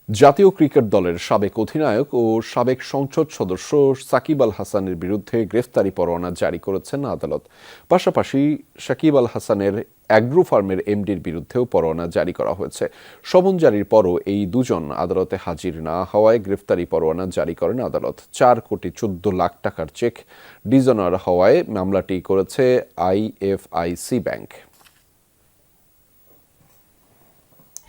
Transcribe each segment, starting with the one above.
জাতীয় ক্রিকেট দলের সাবেক অধিনায়ক ও সাবেক সংসদ সদস্য সাকিব আল হাসানের বিরুদ্ধে গ্রেফতারি পরোয়ানা জারি করেছেন আদালত। পাশাপাশি সাকিব আল হাসানের অ্যাগ্রো ফার্মের এমডির বিরুদ্ধেও পরোয়ানা জারি করা হয়েছে। সমন জারির পরও এই দুজন আদালতে হাজির না হওয়ায় গ্রেফতারি পরোয়ানা জারি করেন আদালত। 4 কোটি 14 লাখ টাকার চেক ডিজঅনার হওয়ায় মামলাটি করেছে IFIC bank.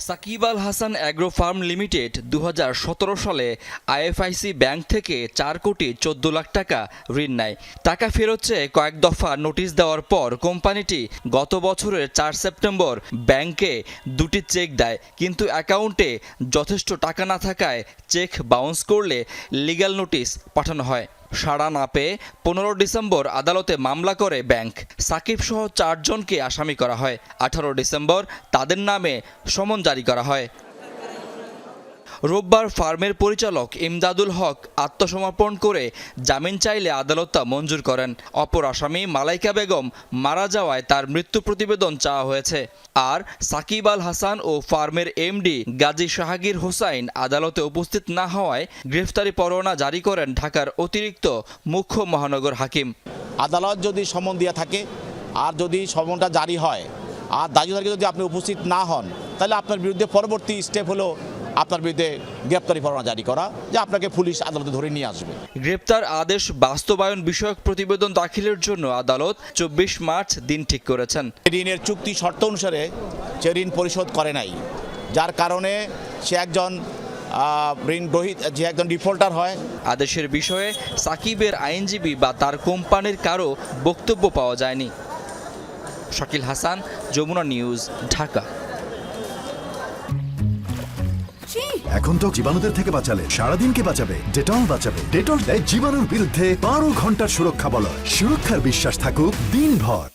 Shakib Al Hasan agro farm limited 2017 সালে আইএফআইসি ব্যাংক থেকে 4 কোটি 14 লাখ টাকা ঋণ নেয়। টাকা ফেরত চেয়ে কয়েক দফা নোটিশ দেওয়ার পর কোম্পানিটি গত বছরের 4 সেপ্টেম্বর ব্যাংকে 2টি চেক দেয়, কিন্তু অ্যাকাউন্টে যথেষ্ট টাকা না থাকায় চেক বাউন্স করলে লিগ্যাল নোটিশ পাঠানো হয়। সাড়া না পেয়ে 15 ডিসেম্বর আদালতে মামলা করে ব্যাংক। সাকিব সহ 4 জনকে আসামি করা হয়। 18 ডিসেম্বর তাদের নামে সমন জারি করা হয়। রোববার ফার্মের পরিচালক ইমদাদুল হক আত্মসমর্পণ করে জামিন চাইলে আদালত তা মঞ্জুর করেন। অপর আসামি মালাইকা বেগম মারা যাওয়ায় তার মৃত্যু প্রতিবেদন চাওয়া হয়েছে। আর সাকিব আল হাসান ও ফার্মের এমডি গাজী শাহাগীর হোসাইন আদালতে উপস্থিত না হওয়ায় গ্রেফতারি পরোয়ানা জারি করেন ঢাকার অতিরিক্ত মুখ্য মহানগর হাকিম। আদালত যদি সমন দিয়ে থাকে আর যদি সমনটা জারি হয় আর দায়ীদারকে যদি আপনি উপস্থিত না হন, তাহলে আপনার বিরুদ্ধে পরবর্তী স্টেপ হলো আপনার বিরুদ্ধে গ্রেপ্তারি পরোয়ানা জারি করা, যে আপনাকে পুলিশ আদালতে ধরে নিয়ে আসবে। গ্রেপ্তার আদেশ বাস্তবায়ন বিষয়ক প্রতিবেদন দাখিলের জন্য আদালত 24 মার্চ দিন ঠিক করেছেন। ঋণের চুক্তি শর্ত অনুসারে সে ঋণ পরিশোধ করে নাই, যার কারণে সে একজন একজন ডিফল্টার হয়। আদেশের বিষয়ে সাকিবের আইনজীবী বা তার কোম্পানির কারো বক্তব্য পাওয়া যায়নি। শাকিল হাসান, যমুনা নিউজ, ঢাকা। এখন তো জীবাণুদের থেকে বাঁচালে সারাদিনকে বাঁচাবে ডেটল বাঁচাবে। ডেটল দেয় জীবাণুর বিরুদ্ধে 12 ঘন্টার সুরক্ষা বলয়। সুরক্ষার বিশ্বাস থাকুক দিনভর।